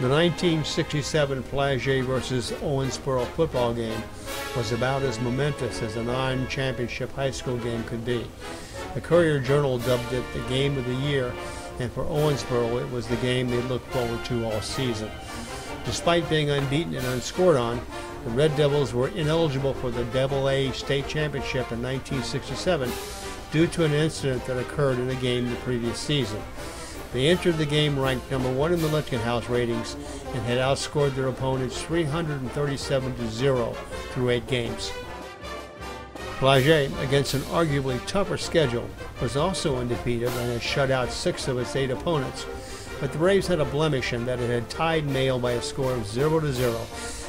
The 1967 Flaget versus Owensboro football game was about as momentous as a non-championship high school game could be. The Courier-Journal dubbed it the game of the year, and for Owensboro it was the game they looked forward to all season. Despite being unbeaten and unscored on, the Red Devils were ineligible for the AA state championship in 1967 due to an incident that occurred in a game the previous season. They entered the game ranked #1 in the Lichthouse ratings and had outscored their opponents 337-0 through 8 games. Flaget, against an arguably tougher schedule, was also undefeated and had shut out 6 of its 8 opponents, but the Braves had a blemish in that it had tied Mail by a score of 0-0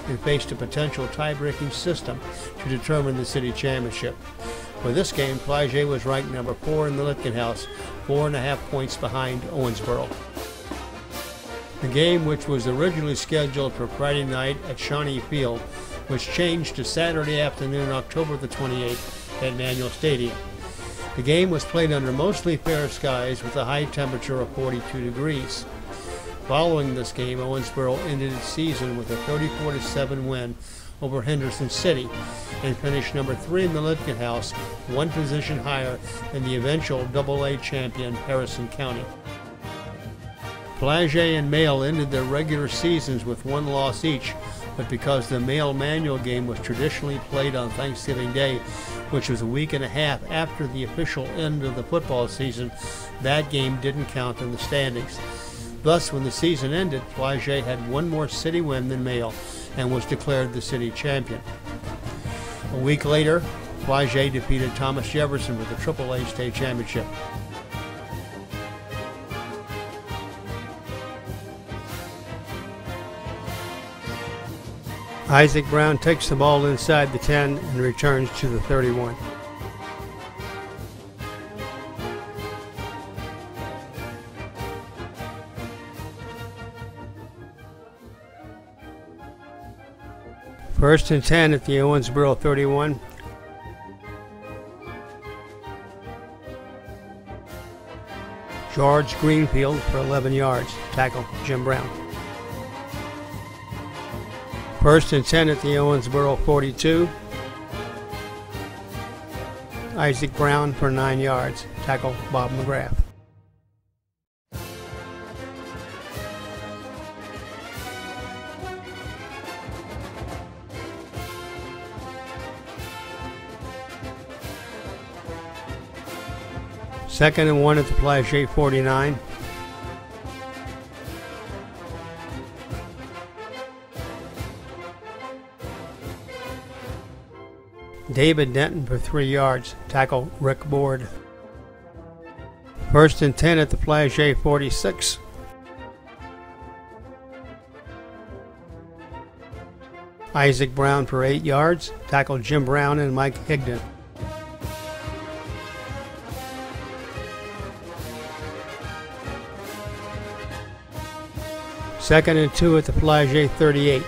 and faced a potential tie-breaking system to determine the city championship. For this game, Flaget was ranked #4 in the Lichthouse, 4.5 points behind Owensboro. The game, which was originally scheduled for Friday night at Shawnee Field, was changed to Saturday afternoon, October the 28th, at Manual Stadium. The game was played under mostly fair skies with a high temperature of 42 degrees. Following this game, Owensboro ended its season with a 34-7 win over Henderson City and finished #3 in the Lichthouse, 1 position higher than the eventual AA champion Harrison County. Flaget and Mail ended their regular seasons with 1 loss each, but because the Mail Manual game was traditionally played on Thanksgiving Day, which was a week and a half after the official end of the football season, that game didn't count in the standings. Thus, when the season ended, Flaget had 1 more city win than Mail and was declared the city champion. A week later, Flaget defeated Thomas Jefferson for the AAA state championship. Isaac Brown takes the ball inside the 10 and returns to the 31. First and 10 at the Owensboro 31. George Greenfield for 11 yards. Tackle Jim Brown. First and 10 at the Owensboro 42. Isaac Brown for 9 yards. Tackle Bob McGrath. Second and 1 at the Flaget 49. David Denton for 3 yards. Tackle Rick Board. First and 10 at the Flaget 46. Isaac Brown for 8 yards. Tackle Jim Brown and Mike Higdon. Second and 2 at the Flaget 38.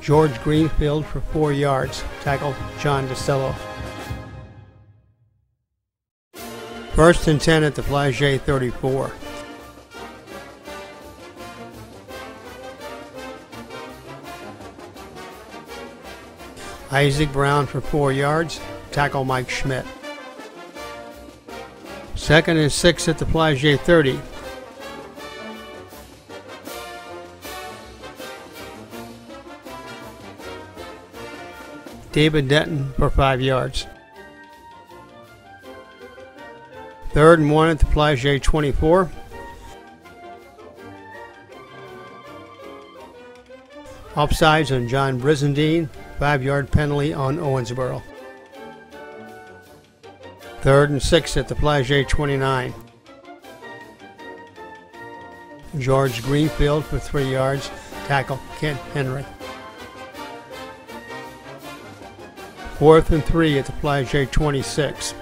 George Greenfield for 4 yards. Tackle John DeSello. First and 10 at the Flaget 34. Isaac Brown for 4 yards. Tackle Mike Schmidt. Second and 6 at the Flaget 30. David Denton for 5 yards. Third and 1 at the Flaget 24. Offsides on John Brizendine. 5-yard penalty on Owensboro. Third and 6 at the Flaget 29. George Greenfield for 3 yards. Tackle Kent Henry. Fourth and 3 at the Flaget 26.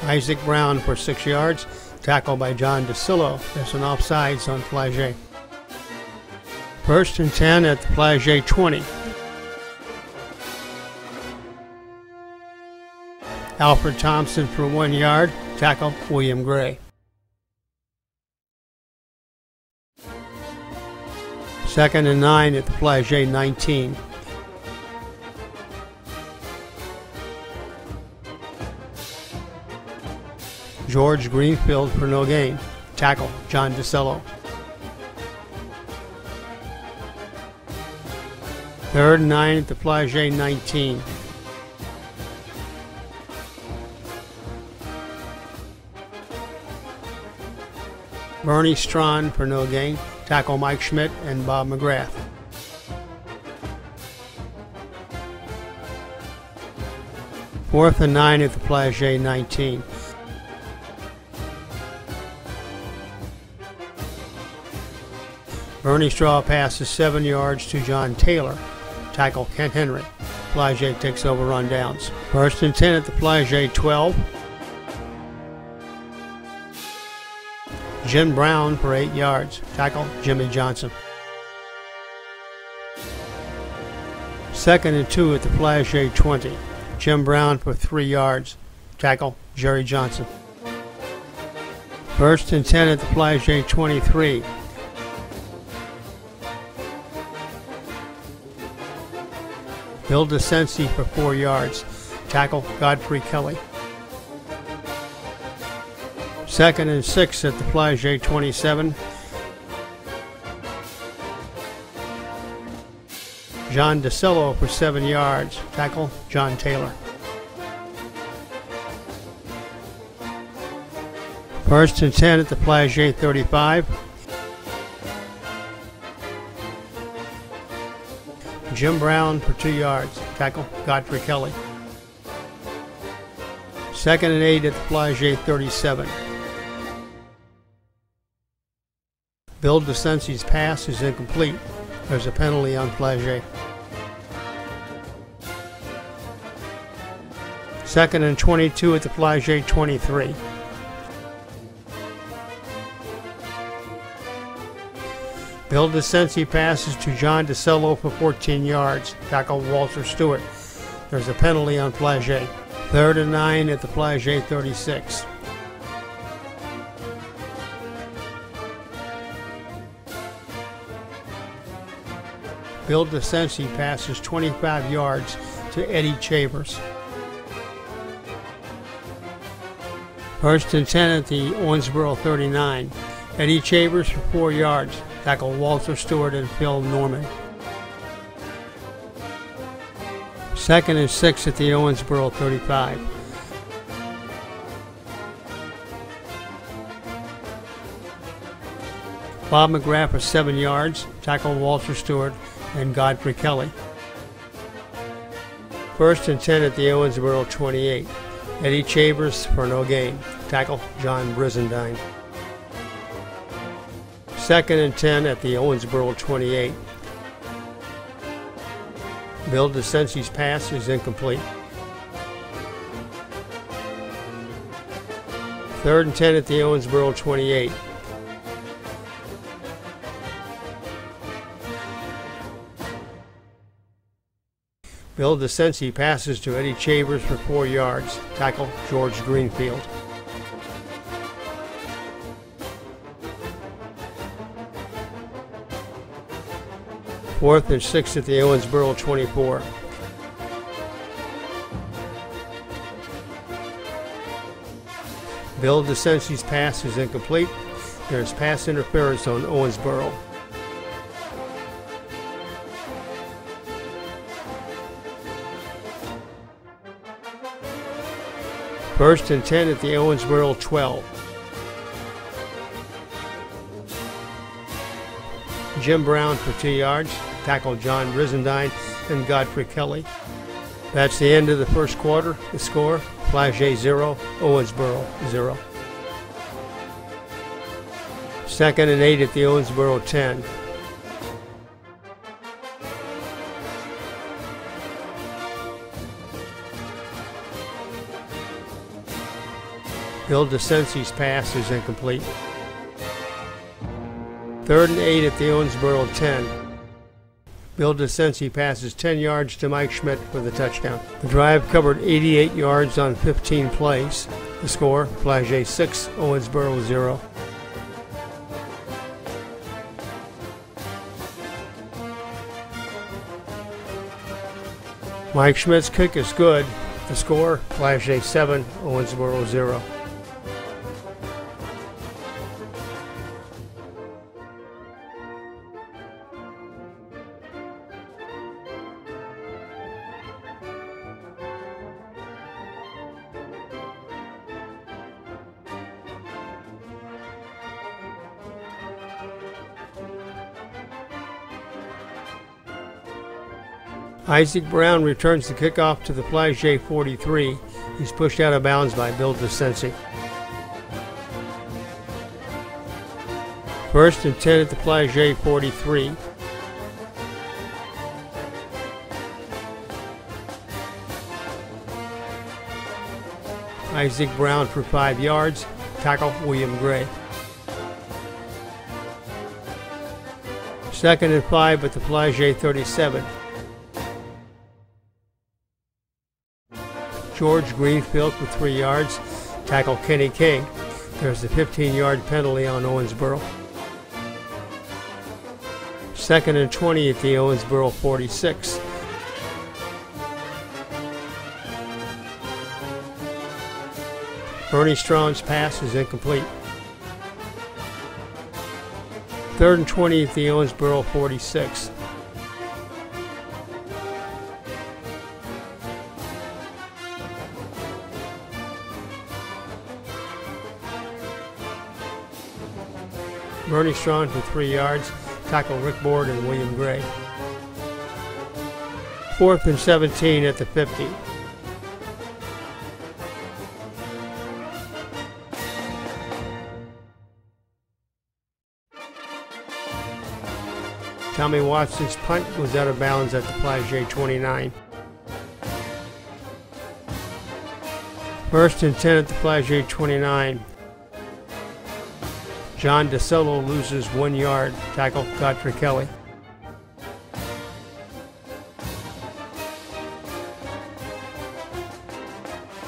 Isaac Brown for 6 yards. Tackle by John DeSillo. There's an offsides on Flaget. First and 10 at the Flaget 20. Alfred Thompson for 1 yard. Tackle, William Gray. 2nd and 9 at the Flaget 19. George Greenfield for no gain. Tackle, John DeCello. 3rd and 9 at the Flaget 19. Bernie Strawn for no gain. Tackle, Mike Schmidt and Bob McGrath. Fourth and 9 at the Flaget 19. Bernie Straw passes 7 yards to John Taylor. Tackle, Kent Henry. Flaget takes over on downs. 1st and 10 at the Flaget 12. Jim Brown for 8 yards. Tackle, Jimmy Johnson. 2nd and 2 at the Flaget 20. Jim Brown for 3 yards. Tackle, Jerry Johnson. 1st and 10 at the Flaget 23. Bill DeCency for 4 yards. Tackle, Godfrey Kelly. 2nd and 6 at the Flaget 27. John DeCello for 7 yards. Tackle, John Taylor. 1st and 10 at the Flaget 35. Jim Brown for 2 yards. Tackle, Godfrey Kelly. 2nd and 8 at the Flaget 37. Bill DeCency's pass is incomplete. There's a penalty on Flaget. 2nd and 22 at the Flaget 23. Bill DeCency passes to John DeCello for 14 yards. Tackle, Walter Stewart. There's a penalty on Flaget. 3rd and 9 at the Flaget 36. Bill DeCency passes 25 yards to Eddie Chavers. 1st and 10 at the Owensboro 39. Eddie Chavers for 4 yards. Tackle, Walter Stewart and Phil Norman. 2nd and 6 at the Owensboro 35. Bob McGrath for 7 yards. Tackle, Walter Stewart and Godfrey Kelly. 1st and 10 at the Owensboro 28. Eddie Chavers for no gain. Tackle, John Brizendine. 2nd and 10 at the Owensboro 28. Bill DeCency's pass is incomplete. 3rd and 10 at the Owensboro 28. Bill DeCency passes to Eddie Chavers for 4 yards. Tackle, George Greenfield. Fourth and 6 at the Owensboro 24. Bill DeCency's pass is incomplete. There's pass interference on Owensboro. First and 10 at the Owensboro 12. Jim Brown for 2 yards. Tackle, John Brizendine and Godfrey Kelly. That's the end of the first quarter. The score, Flaget 0, Owensboro 0. 2nd and 8 at the Owensboro 10. Bill DeCency's pass is incomplete. 3rd and 8 at the Owensboro 10. Bill DeCency passes 10 yards to Mike Schmidt for the touchdown. The drive covered 88 yards on 15 plays. The score, Flaget 6, Owensboro 0. Mike Schmidt's kick is good. The score, Flaget 7, Owensboro 0. Isaac Brown returns the kickoff to the Flaget 43. He's pushed out of bounds by Bill DeCency. First and 10 at the Flaget 43. Isaac Brown for 5 yards. Tackle William Gray. Second and 5 at the Flaget 37. George Greenfield for 3 yards. Tackle Kenny King. There's a 15-yard penalty on Owensboro. Second and 20 at the Owensboro 46. Bernie Strawn's pass is incomplete. Third and 20 at the Owensboro 46. Bernie Strawn for 3 yards. Tackle Rick Board and William Gray. Fourth and 17 at the 50. Tommy Watson's punt was out of bounds at the Flaget 29. First and 10 at the Flaget 29. John DeSolo loses 1 yard. Tackle Godfrey Kelly.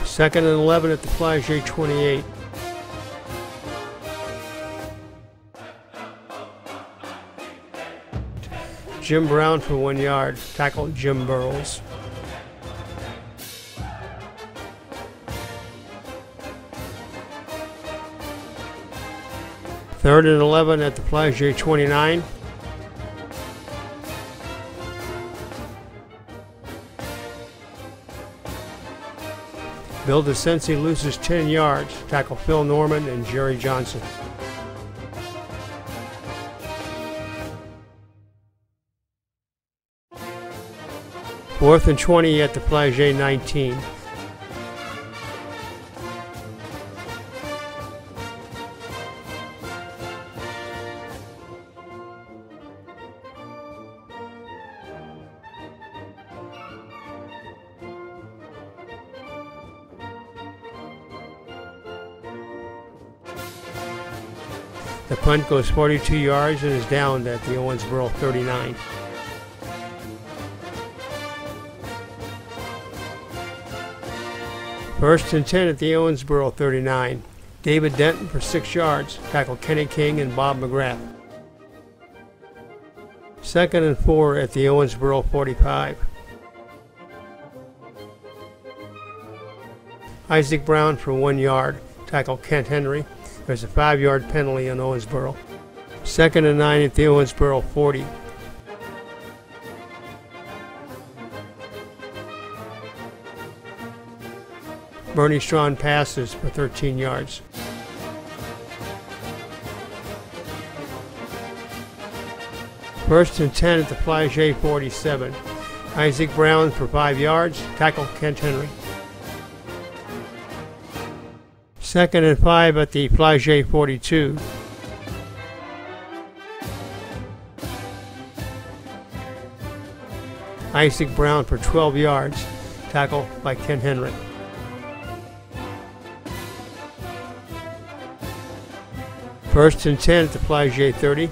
Second and 11 at the Flaget 28. Jim Brown for 1 yard. Tackle Jim Burrows. Third and 11 at the Flaget 29. Bill DeCency loses 10 yards. Tackle Phil Norman and Jerry Johnson. Fourth and 20 at the Flaget 19. The punt goes 42 yards and is downed at the Owensboro 39. First and 10 at the Owensboro 39. David Denton for 6 yards. Tackle Kenny King and Bob McGrath. Second and 4 at the Owensboro 45. Isaac Brown for 1 yard. Tackle Kent Henry. There's a 5-yard penalty on Owensboro. Second and 9 at the Owensboro 40. Bernie Strawn passes for 13 yards. First and 10 at the Flaget 47. Isaac Brown for 5 yards. Tackle Kent Henry. Second and 5 at the Flaget 42. Isaac Brown for 12 yards. Tackle by Ken Henry. First and 10 at the Flaget 30.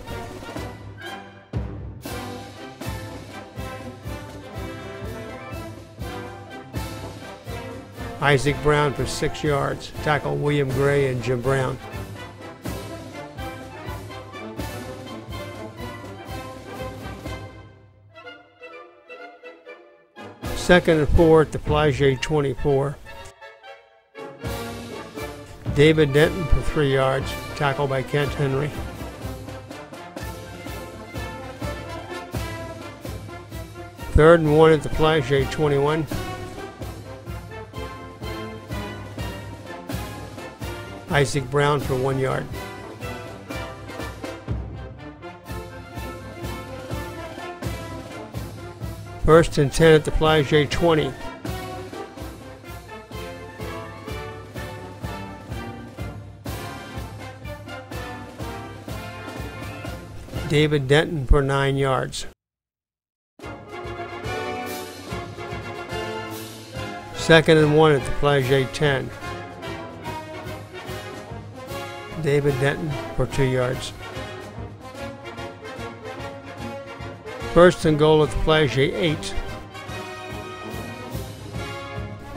Isaac Brown for 6 yards. Tackle William Gray and Jim Brown. Second and 4 at the Flaget 24. David Denton for 3 yards. Tackle by Kent Henry. Third and 1 at the Flaget 21. Isaac Brown for 1 yard. First and 10 at the Flaget 20. David Denton for 9 yards. Second and 1 at the Flaget 10. David Denton for 2 yards. First and goal at the Flaget 8.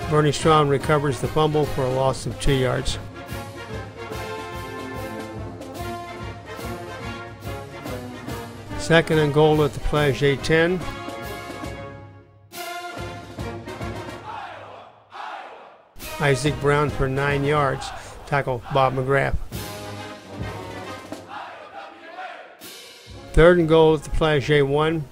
Bernie Strawn recovers the fumble for a loss of 2 yards. Second and goal at the Flaget 10. Isaac Brown for 9 yards. Tackle Bob McGrath. Third and goal at the Flaget 1.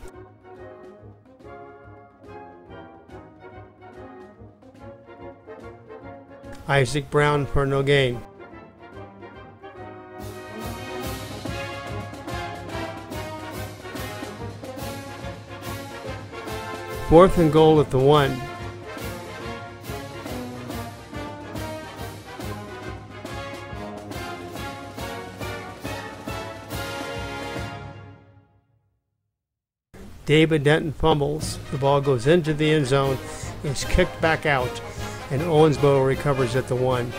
Isaac Brown for no gain. Fourth and goal at the 1. David Denton fumbles. The ball goes into the end zone, is kicked back out, and Owensboro recovers at the 1.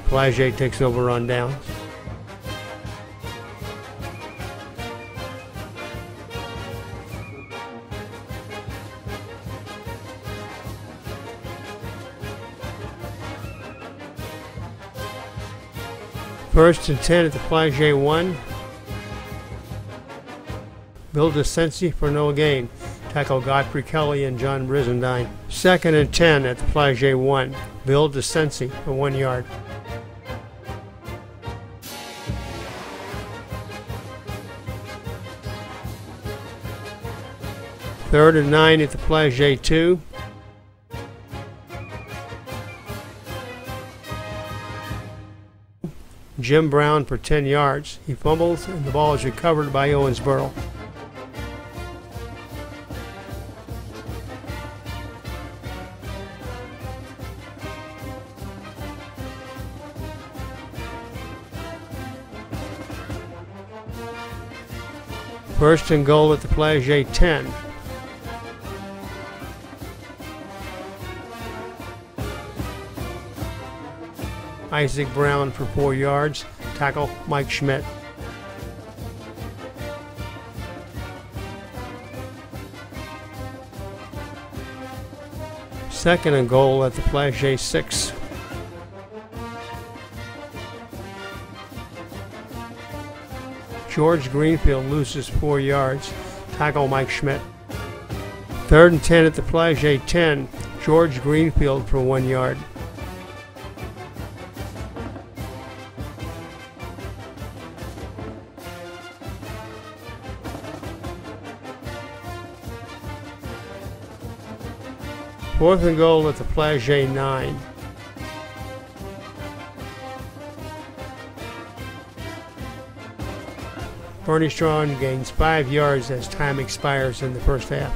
Flaget takes over on downs. First and 10 at the Flaget 1. Bill DeCency for no gain. Tackle Godfrey Kelly and John Brizendine. Second and 10 at the Flaget 1. Bill DeCency for 1 yard. Third and 9 at the Flaget 2. Jim Brown for 10 yards. He fumbles and the ball is recovered by Owensboro. First and goal at the Flaget 10. Isaac Brown for 4 yards. Tackle Mike Schmidt. Second and goal at the Flaget 6. George Greenfield loses 4 yards. Tackle Mike Schmidt. Third and 10 at the Flaget 10. George Greenfield for 1 yard. Fourth and goal at the Flaget 9. Bernie Strawn gains 5 yards as time expires in the first half.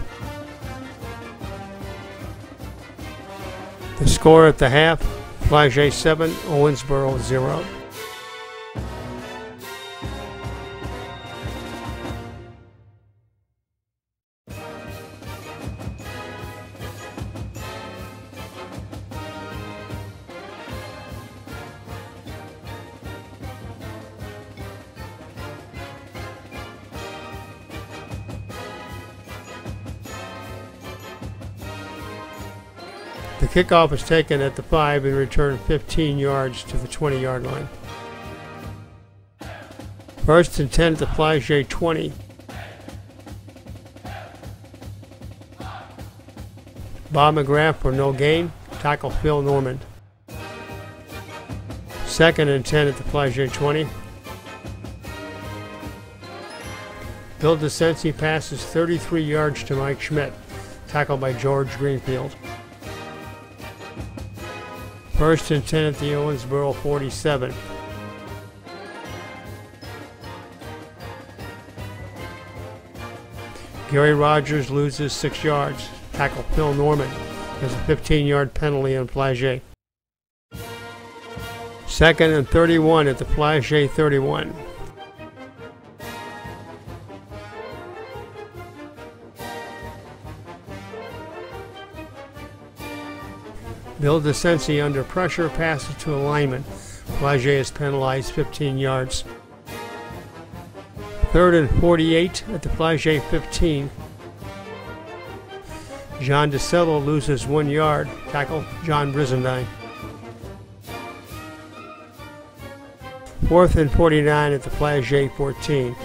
The score at the half, Flaget 7, Owensboro 0. The kickoff is taken at the 5 and returned 15 yards to the 20-yard line. First and 10 at the Flaget 20. Bob McGrath for no gain. Tackle Phil Normand. Second and 10 at the Flaget 20. Bill DeCensi passes 33 yards to Mike Schmidt. Tackled by George Greenfield. First and 10 at the Owensboro 47. Gary Rogers loses 6 yards. Tackle Phil Normand. There's a 15-yard penalty on Flaget. Second and 31 at the Flaget 31. Bill DeCensi under pressure passes to a lineman. Flaget is penalized 15 yards. Third and 48 at the Flaget 15. John DeCello loses 1 yard. Tackle John Brizendine. Fourth and 49 at the Flaget 14.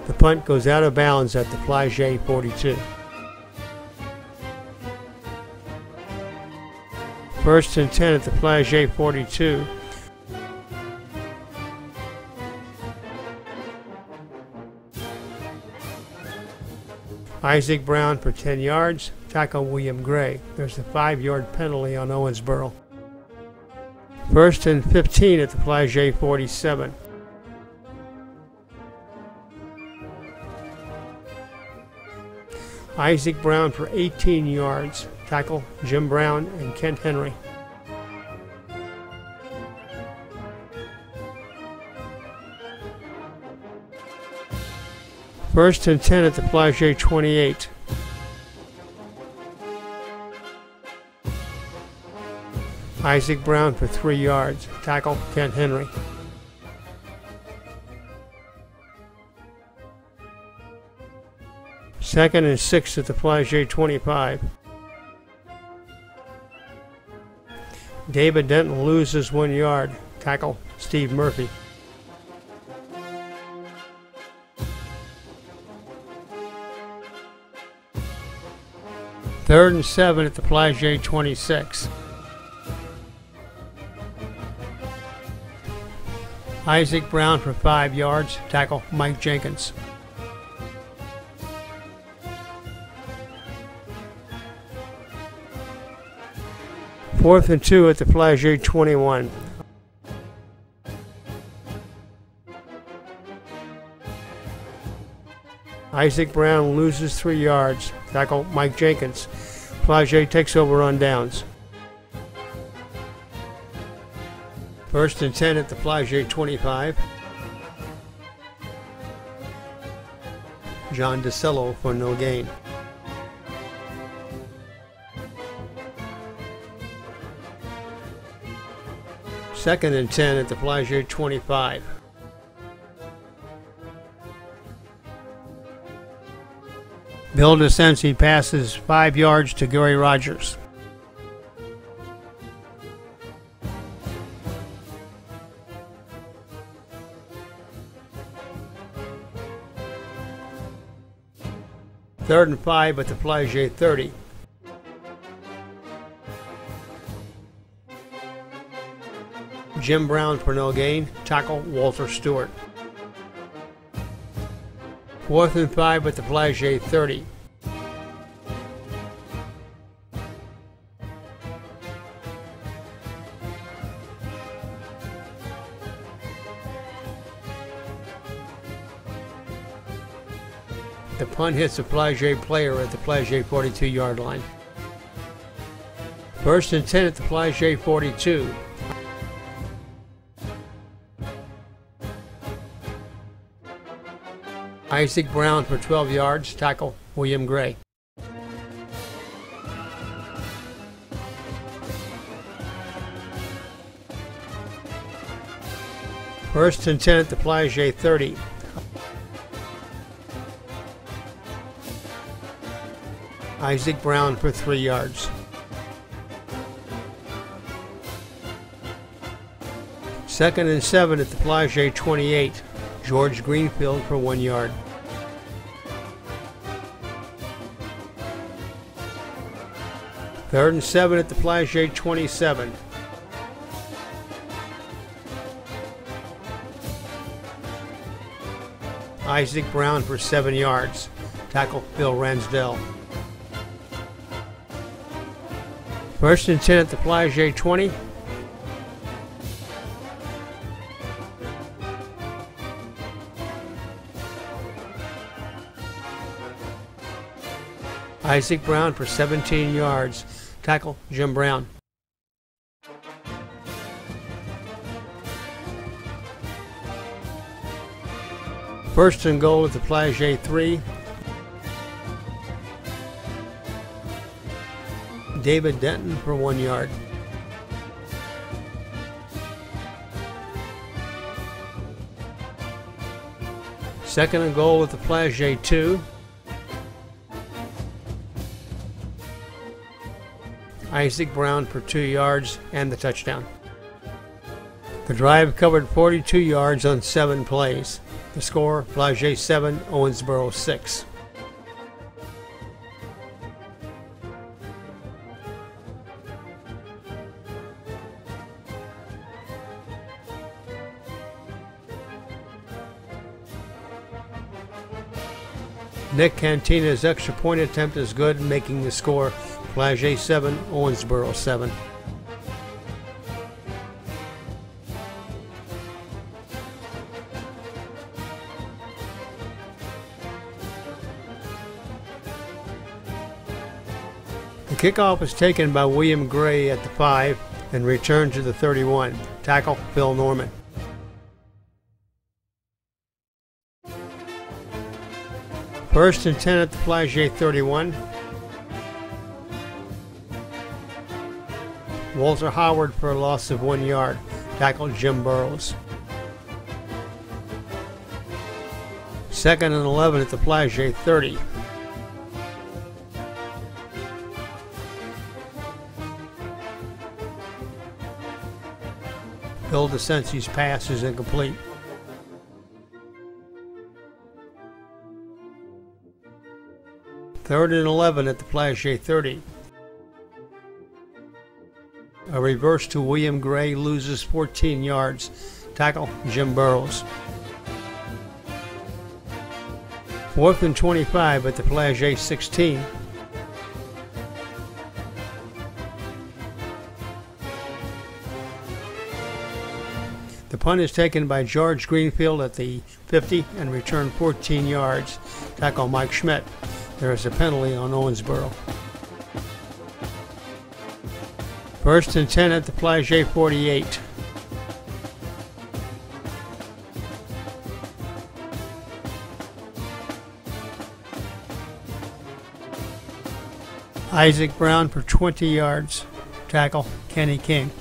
The punt goes out of bounds at the Flaget 42. First and 10 at the Flaget 42. Isaac Brown for 10 yards. Tackle William Gray. There's a 5-yard penalty on Owensboro. First and 15 at the Flaget 47. Isaac Brown for 18 yards. Tackle Jim Brown and Kent Henry. First and 10 at the Flaget 28. Isaac Brown for 3 yards. Tackle Kent Henry. Second and 6 at the Flaget 25. David Denton loses 1 yard. Tackle Steve Murphy. Third and 7 at the Flaget 26. Isaac Brown for 5 yards. Tackle Mike Jenkins. Fourth and 2 at the Flaget 21. Isaac Brown loses 3 yards. Tackle Mike Jenkins. Flaget takes over on downs. First and 10 at the Flaget 25. John DeCello for no gain. Second and 10 at the Flaget 25. Bill DeCensi passes 5 yards to Gary Rogers. Third and 5 at the Flaget 30. Jim Brown for no gain. Tackle Walter Stewart. Fourth and 5 at the Flaget 30. The punt hits a Flaget player at the Flaget 42-yard line. First and 10 at the Flaget 42. Isaac Brown for 12 yards. Tackle William Gray. First and 10 at the Flaget 30. Isaac Brown for 3 yards. Second and 7 at the Flaget 28. George Greenfield for 1 yard. Third and 7 at the Flaget 27. Isaac Brown for 7 yards. Tackle Bill Ransdell. First and 10 at the Flaget 20. Isaac Brown for 17 yards. Tackle Jim Brown. First and goal at the Flaget 3. David Denton for 1 yard. Second and goal at the Flaget 2. Isaac Brown for 2 yards and the touchdown. The drive covered 42 yards on 7 plays. The score, Flaget 7, Owensboro 6. Nick Cantina's extra point attempt is good, making the score Flaget 7, Owensboro 7. The kickoff was taken by William Gray at the 5 and returned to the 31. Tackle Phil Norman. First and 10 at the Flaget 31. Walter Howard for a loss of 1 yard. Tackle Jim Burrows. Second and 11 at the Flaget 30. Bill DeCensi's pass is incomplete. Third and 11 at the Flaget 30. A reverse to William Gray loses 14 yards. Tackle Jim Burrows. Fourth and 25 at the Flaget 16. The punt is taken by George Greenfield at the 50 and returned 14 yards. Tackle Mike Schmidt. There is a penalty on Owensboro. First and 10 at the Flaget 48. Isaac Brown for 20 yards. Tackle Kenny King.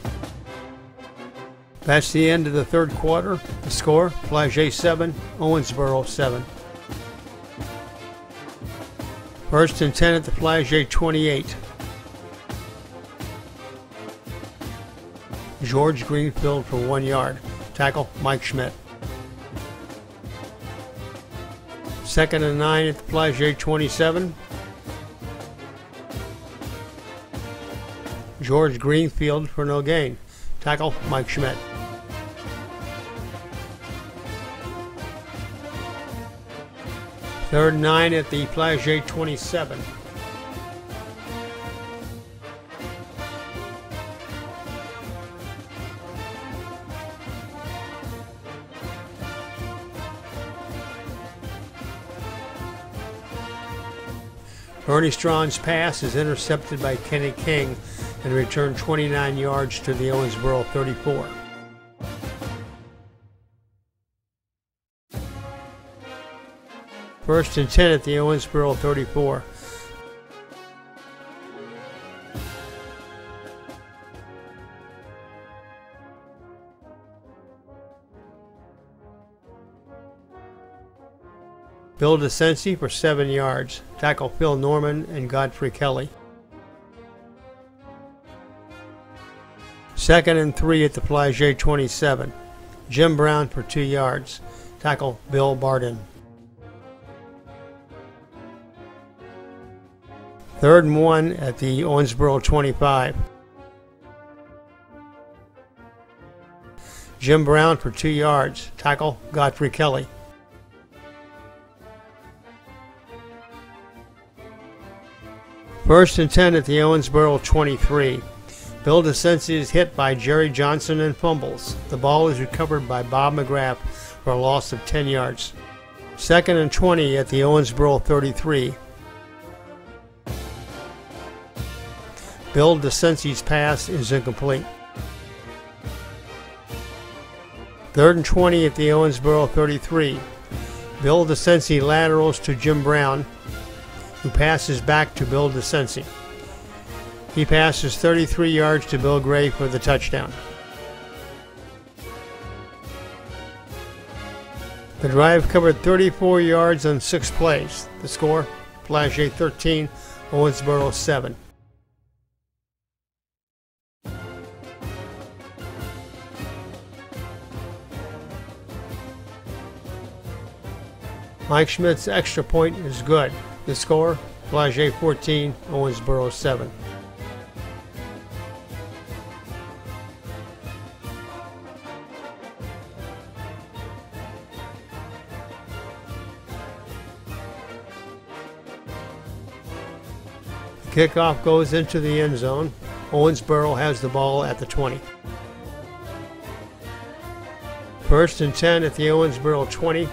That's the end of the third quarter. The score, Flaget 7, Owensboro 7. First and 10 at the Flaget 28. George Greenfield for 1 yard. Tackle Mike Schmidt. Second and 9 at the Flaget 27. George Greenfield for no gain. Tackle Mike Schmidt. Third and 9 at the Flaget 27. Ernie Strawn's pass is intercepted by Kenny King and returned 29 yards to the Owensboro 34. First and 10 at the Owensboro 34. Bill DeCency for 7 yards. Tackle Phil Norman and Godfrey Kelly. 2nd and 3 at the Flaget 27. Jim Brown for 2 yards. Tackle Bill Barden. 3rd and 1 at the Owensboro 25. Jim Brown for 2 yards. Tackle Godfrey Kelly. 1st and 10 at the Owensboro 23. Bill DeCency is hit by Jerry Johnson and fumbles. The ball is recovered by Bob McGrath for a loss of 10 yards. 2nd and 20 at the Owensboro 33. Bill DeCency's pass is incomplete. 3rd and 20 at the Owensboro 33. Bill DeCency laterals to Jim Brown, who passes back to Bill DeCency. He passes 33 yards to Bill Gray for the touchdown. The drive covered 34 yards on 6 plays. The score, Flaget 13, Owensboro 7. Mike Schmidt's extra point is good. The score, Flaget 14, Owensboro 7. Kickoff goes into the end zone. Owensboro has the ball at the 20. 1st and 10 at the Owensboro 20.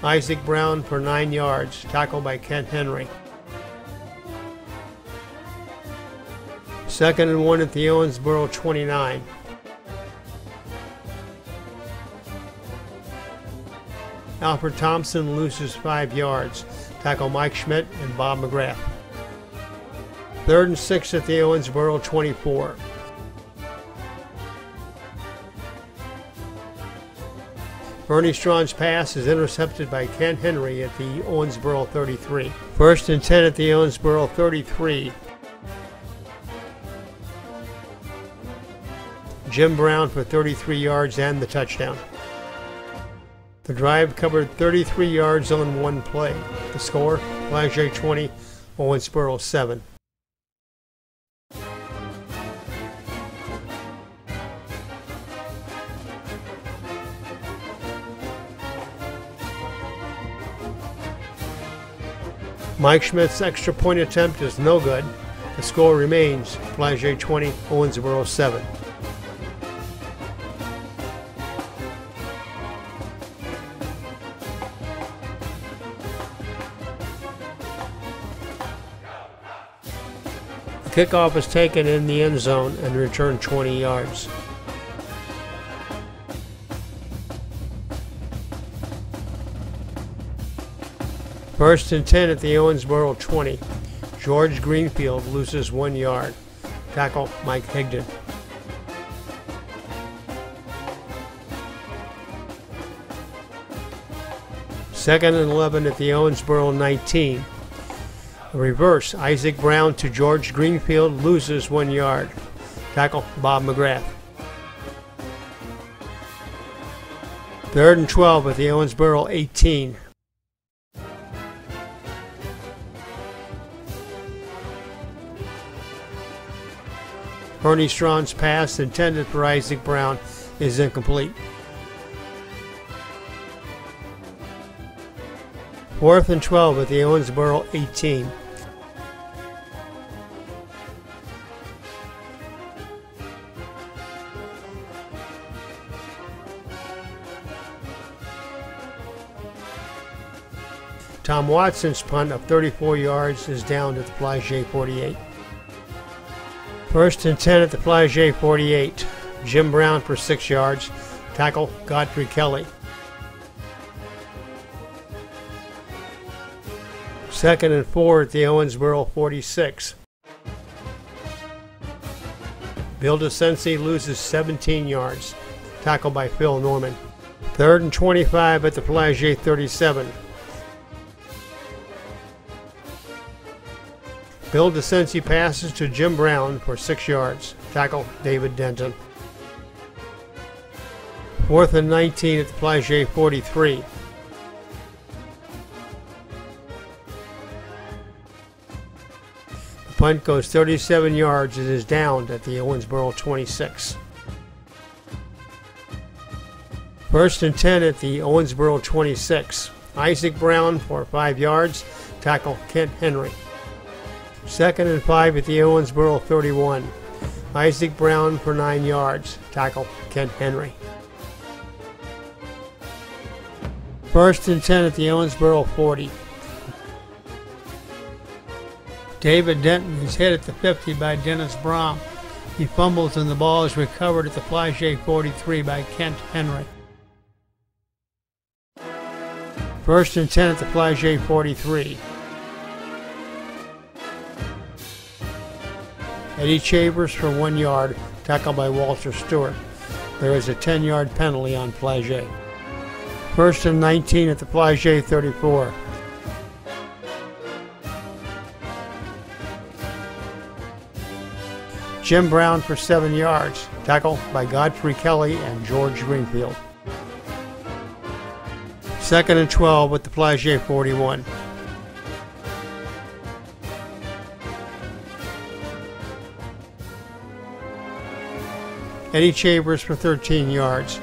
Isaac Brown for 9 yards, tackled by Kent Henry. 2nd and 1 at the Owensboro 29. Alfred Thompson loses 5 yards. Tackle Mike Schmidt and Bob McGrath. 3rd and 6 at the Owensboro 24. Bernie Strawn's pass is intercepted by Ken Henry at the Owensboro 33. 1st and 10 at the Owensboro 33. Jim Brown for 33 yards and the touchdown. The drive covered 33 yards on 1 play. The score, Flaget 20, Owensboro 7. Mike Schmidt's extra point attempt is no good. The score remains Flaget 20, Owensboro 7. The kickoff is taken in the end zone and returned 20 yards. First and 10 at the Owensboro 20. George Greenfield loses 1 yard. Tackle Mike Higdon. Second and 11 at the Owensboro 19. A reverse, Isaac Brown to George Greenfield loses 1 yard. Tackle Bob McGrath. 3rd and 12 at the Owensboro 18. Bernie Strawn's pass intended for Isaac Brown is incomplete. 4th and 12 at the Owensboro 18. Tom Watson's punt of 34 yards is down at the Flaget 48. First and 10 at the Flaget 48. Jim Brown for 6 yards. Tackle Godfrey Kelly. Second and 4 at the Owensboro 46. Bill DeCency loses 17 yards. Tackled by Phil Norman. 3rd and 25 at the Flaget 37. Bill DeCincy passes to Jim Brown for 6 yards. Tackle David Denton. 4th and 19 at the Flaget 43. The punt goes 37 yards and is downed at the Owensboro 26. 1st and 10 at the Owensboro 26. Isaac Brown for 5 yards. Tackle Kent Henry. 2nd and 5 at the Owensboro 31. Isaac Brown for 9 yards. Tackle Kent Henry. 1st and 10 at the Owensboro 40. David Denton is hit at the 50 by Dennis Brom. He fumbles and the ball is recovered at the Flaget 43 by Kent Henry. 1st and 10 at the Flaget 43. Eddie Chambers for 1 yard, tackled by Walter Stewart. There is a 10-yard penalty on Flaget. 1st and 19 at the Flaget 34. Jim Brown for 7 yards, tackled by Godfrey Kelly and George Greenfield. 2nd and 12 at the Flaget 41. Eddie Chambers for 13 yards.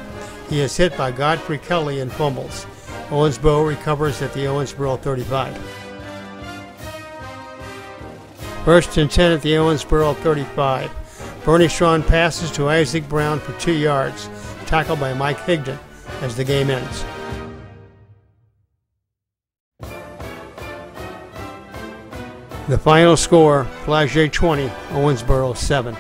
He is hit by Godfrey Kelly and fumbles. Owensboro recovers at the Owensboro 35. 1st and 10 at the Owensboro 35. Bernie Strawn passes to Isaac Brown for 2 yards, tackled by Mike Higdon as the game ends. The final score, Flaget 20, Owensboro 7.